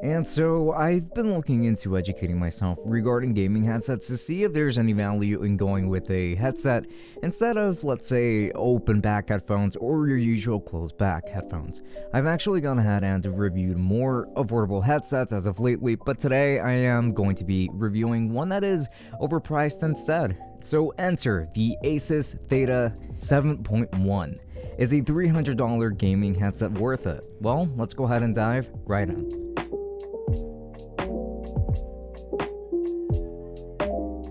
And so I've been looking into educating myself regarding gaming headsets to see if there's any value in going with a headset instead of, let's say, open back headphones or your usual closed back headphones. I've actually gone ahead and reviewed more affordable headsets as of lately, but today I am going to be reviewing one that is overpriced instead. So enter the Asus Theta 7.1. Is a $300 gaming headset worth it? Well, let's go ahead and dive right in.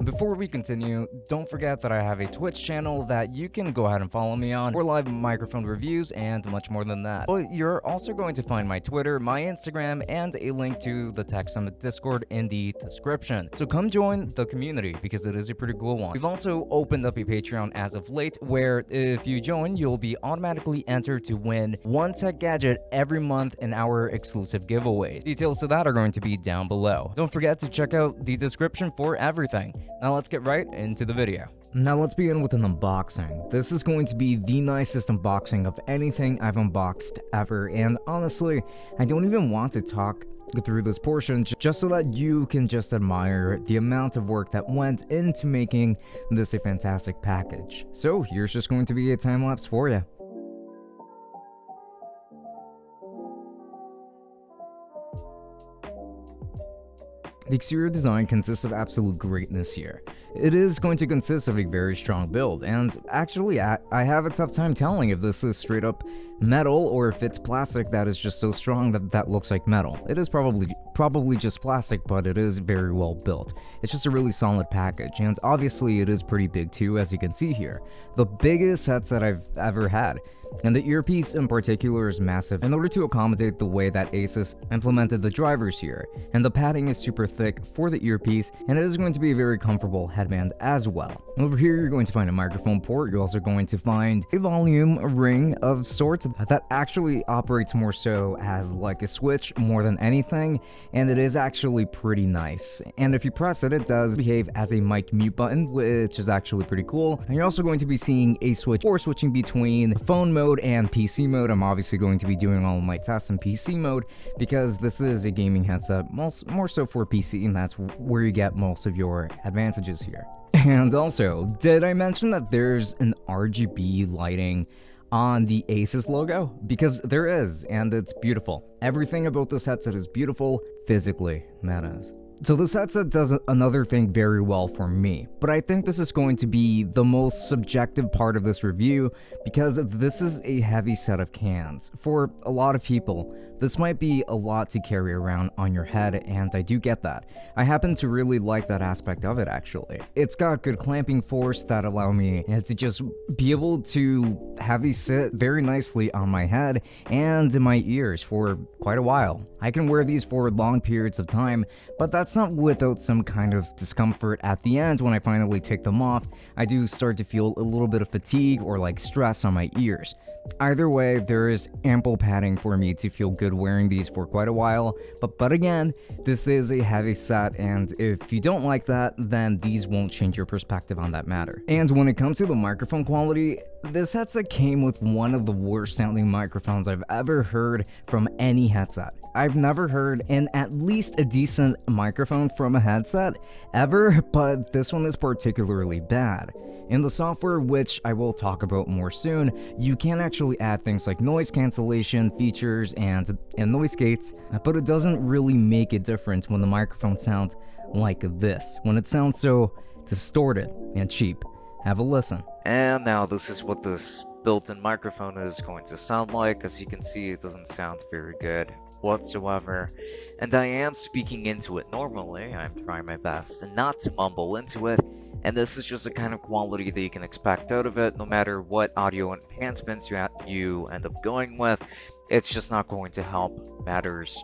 Before we continue, don't forget that I have a Twitch channel that you can go ahead and follow me on for live microphone reviews and much more than that. But you're also going to find my Twitter, my Instagram, and a link to the Tech Summit Discord in the description. So come join the community because it is a pretty cool one. We've also opened up a Patreon as of late where if you join, you'll be automatically entered to win one tech gadget every month in our exclusive giveaways. Details to that are going to be down below. Don't forget to check out the description for everything. Now let's get right into the video. Now let's begin with an unboxing. This is going to be the nicest unboxing of anything I've unboxed ever, and honestly, I don't even want to talk through this portion just so that you can just admire the amount of work that went into making this a fantastic package. So here's just going to be a time lapse for you. The exterior design consists of absolute greatness here. It is going to consist of a very strong build, and actually I have a tough time telling if this is straight up metal or if it's plastic that is just so strong that looks like metal. It is probably just plastic, but it is very well built. It's just a really solid package, and obviously it is pretty big too, as you can see here. The biggest headset I've ever had. And the earpiece in particular is massive in order to accommodate the way that Asus implemented the drivers here. And the padding is super thick for the earpiece, and it is going to be a very comfortable headband as well. Over here you're going to find a microphone port. You're also going to find a volume ring of sorts that actually operates more so as like a switch more than anything, and it is actually pretty nice. And if you press it, it does behave as a mic mute button, which is actually pretty cool. And you're also going to be seeing a switch for switching between phone mode and PC mode. I'm obviously going to be doing all of my tests in PC mode because this is a gaming headset, more so for PC, and that's where you get most of your advantages here. And also, did I mention that there's an RGB lighting on the Asus logo? Because there is, and it's beautiful. Everything about this headset is beautiful physically, that is. So this headset does another thing very well for me, but I think this is going to be the most subjective part of this review because this is a heavy set of cans. For a lot of people, this might be a lot to carry around on your head, and I do get that. I happen to really like that aspect of it actually. It's got good clamping force that allow me to just be able to have these sit very nicely on my head and in my ears for quite a while. I can wear these for long periods of time, but that's not without some kind of discomfort at the end. When I finally take them off, I do start to feel a little bit of fatigue or like stress on my ears. Either way, there is ample padding for me to feel good wearing these for quite a while, but again, this is a heavy set, and if you don't like that, then these won't change your perspective on that matter. And when it comes to the microphone quality, this headset came with one of the worst sounding microphones I've ever heard from any headset. I've never heard in at least a decent microphone from a headset ever, but this one is particularly bad. In the software, which I will talk about more soon, you can actually add things like noise cancellation features and noise gates, but it doesn't really make a difference when the microphone sounds like this, when it sounds so distorted and cheap. Have a listen. And now this is what this built-in microphone is going to sound like. As you can see, it doesn't sound very good whatsoever, and I am speaking into it normally. I'm trying my best and not to mumble into it, and this is just the kind of quality that you can expect out of it. No matter what audio enhancements you end up going with, it's just not going to help matters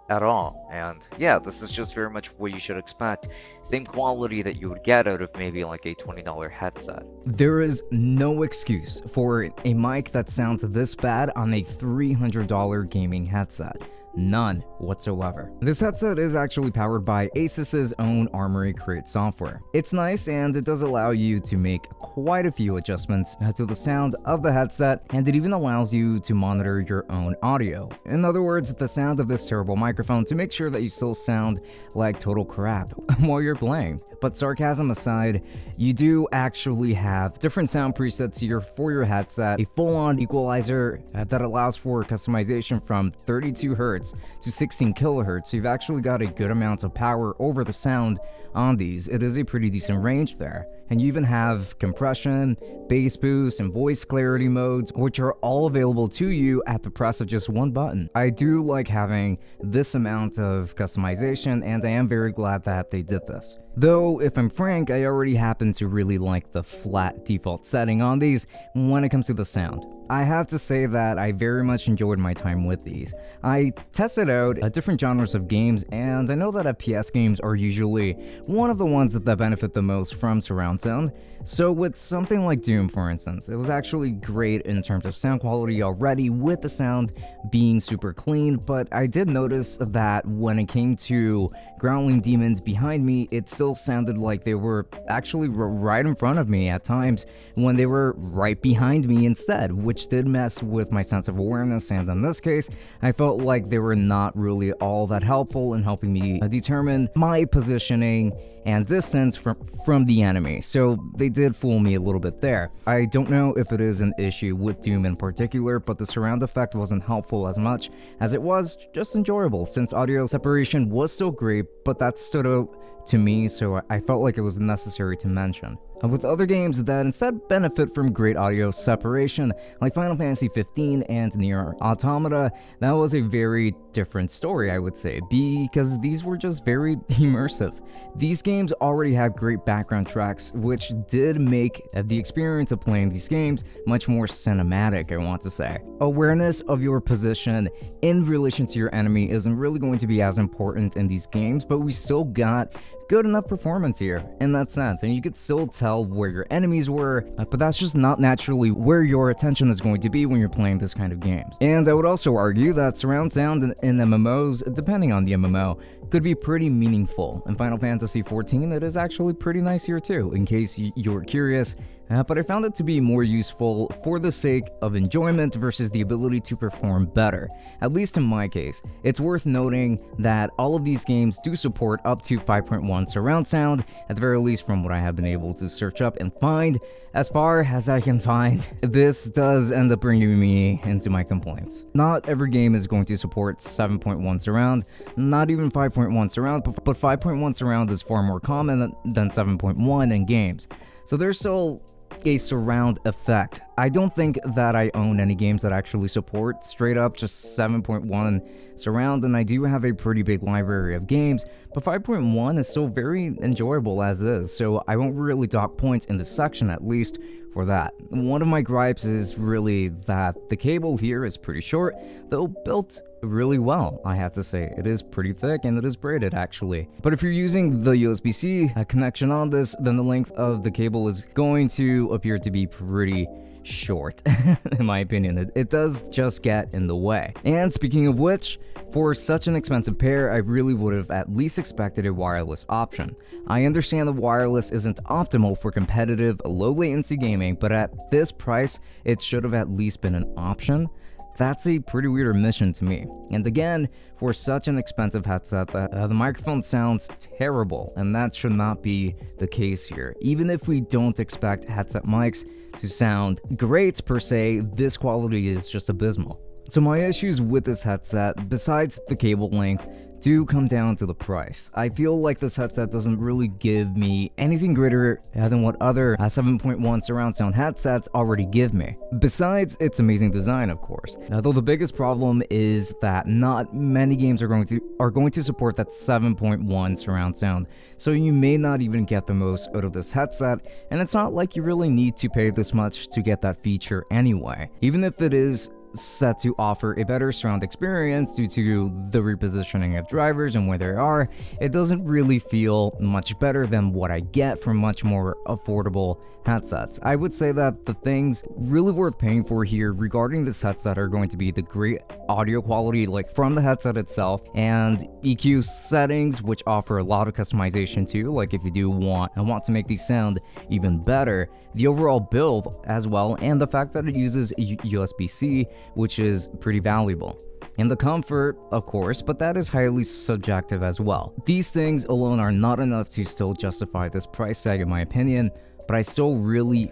at all. And yeah, this is just very much what you should expect. Same quality that you would get out of maybe like a $20 headset. There is no excuse for a mic that sounds this bad on a $300 gaming headset. None whatsoever. This headset is actually powered by Asus's own Armory Crate software. It's nice and it does allow you to make quite a few adjustments to the sound of the headset, and it even allows you to monitor your own audio. In other words, the sound of this terrible microphone to make sure that you still sound like total crap while you're playing. But sarcasm aside, you do actually have different sound presets here for your headset, a full-on equalizer that allows for customization from 32 Hz to 16 kHz, so you've actually got a good amount of power over the sound on these. It is a pretty decent range there. And you even have compression, bass boost, and voice clarity modes, which are all available to you at the press of just one button. I do like having this amount of customization, and I am very glad that they did this. Though, if I'm frank, I already happen to really like the flat default setting on these when it comes to the sound. I have to say that I very much enjoyed my time with these. I tested out different genres of games, and I know that FPS games are usually one of the ones that benefit the most from surround sound. So with something like Doom, for instance, it was actually great in terms of sound quality already, with the sound being super clean, but I did notice that when it came to growling demons behind me, it still sounded like they were actually right in front of me at times when they were right behind me instead, which did mess with my sense of awareness, and in this case, I felt like they were not really all that helpful in helping me determine my positioning and distance from the enemy, so they did fool me a little bit there. I don't know if it is an issue with Doom in particular, but the surround effect wasn't helpful as much as it was just enjoyable, since audio separation was still great, but that stood out to me, so I felt like it was necessary to mention. With other games that instead benefit from great audio separation, like Final Fantasy 15 and Nier Automata, that was a very different story, I would say, because these were just very immersive. These games already have great background tracks, which did make the experience of playing these games much more cinematic, I want to say. Awareness of your position in relation to your enemy isn't really going to be as important in these games, but we still got good enough performance here in that sense, and you could still tell where your enemies were, but that's just not naturally where your attention is going to be when you're playing this kind of games. And I would also argue that surround sound in MMOs, depending on the MMO, could be pretty meaningful. In Final Fantasy 14, it is actually pretty nice here too, in case you're curious. But I found it to be more useful for the sake of enjoyment versus the ability to perform better, at least in my case. It's worth noting that all of these games do support up to 5.1 surround sound, at the very least from what I have been able to search up and find. As far as I can find, this does end up bringing me into my complaints. Not every game is going to support 7.1 surround, not even 5.1 surround, but 5.1 surround is far more common than 7.1 in games. So there's still a surround effect. I don't think that I own any games that actually support straight up just 7.1 surround, and I do have a pretty big library of games, but 5.1 is still very enjoyable as is, so I won't really dock points in this section, at least for that. One of my gripes is really that the cable here is pretty short, though built really well, I have to say. It is pretty thick and it is braided actually. But if you're using the USB-C connection on this, then the length of the cable is going to appear to be pretty short, in my opinion. It does just get in the way. And speaking of which, for such an expensive pair, I really would have at least expected a wireless option. I understand the wireless isn't optimal for competitive, low latency gaming, but at this price, it should have at least been an option. That's a pretty weird omission to me. And again, for such an expensive headset, the microphone sounds terrible, and that should not be the case here. Even if we don't expect headset mics to sound great per se, this quality is just abysmal. So my issues with this headset, besides the cable length, do come down to the price. I feel like this headset doesn't really give me anything greater than what other 7.1 surround sound headsets already give me. Besides its amazing design, of course. Though the biggest problem is that not many games are going to support that 7.1 surround sound, so you may not even get the most out of this headset, and it's not like you really need to pay this much to get that feature anyway. Even if it is set to offer a better surround experience due to the repositioning of drivers and where they are, it doesn't really feel much better than what I get from much more affordable headsets. I would say that the things really worth paying for here regarding this headset are going to be the great audio quality, like from the headset itself, and EQ settings, which offer a lot of customization too, like if you do want to make these sound even better, the overall build as well, and the fact that it uses USB-C, which is pretty valuable. And the comfort, of course, but that is highly subjective as well. These things alone are not enough to still justify this price tag in my opinion, but I still really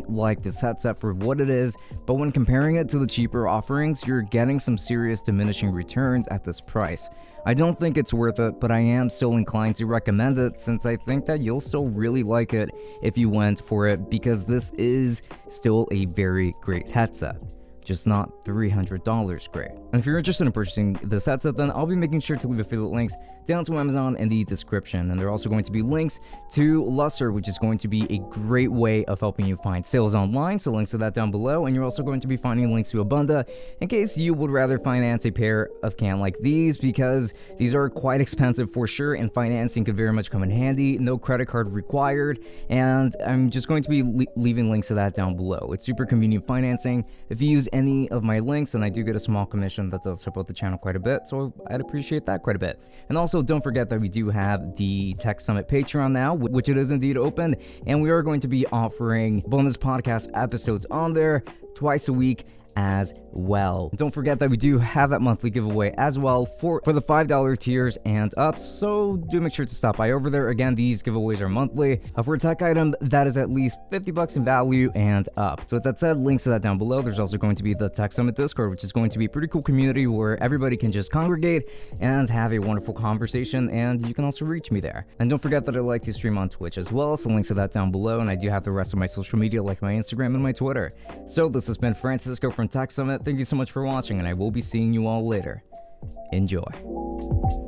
like this headset for what it is. But when comparing it to the cheaper offerings, you're getting some serious diminishing returns at this price. I don't think it's worth it, but I am still inclined to recommend it since I think that you'll still really like it if you went for it, because this is still a very great headset. Just not $300 great. And if you're interested in purchasing this headset, then I'll be making sure to leave affiliate links down to Amazon in the description. And there are also going to be links to Lustre, which is going to be a great way of helping you find sales online. So links to that down below. And you're also going to be finding links to ABUNDA in case you would rather finance a pair of cam like these, because these are quite expensive for sure, and financing could very much come in handy. No credit card required. And I'm just going to be leaving links to that down below. It's super convenient financing. If you use any of my links, and I do get a small commission that does help out the channel quite a bit, so I'd appreciate that quite a bit. And also don't forget that we do have the Tech Summit Patreon now, which it is indeed open, and we are going to be offering bonus podcast episodes on there twice a week as well. Don't forget that we do have that monthly giveaway as well for the $5 tiers and up, so do make sure to stop by over there. Again, these giveaways are monthly for a tech item that is at least $50 in value and up. So with that said, links to that down below. There's also going to be the Tech Summit Discord, which is going to be a pretty cool community where everybody can just congregate and have a wonderful conversation, and you can also reach me there. And don't forget that I like to stream on Twitch as well, so links to that down below, and I do have the rest of my social media like my Instagram and my Twitter. So this has been Francisco from Tech Summit. Thank you so much for watching, and I will be seeing you all later. Enjoy.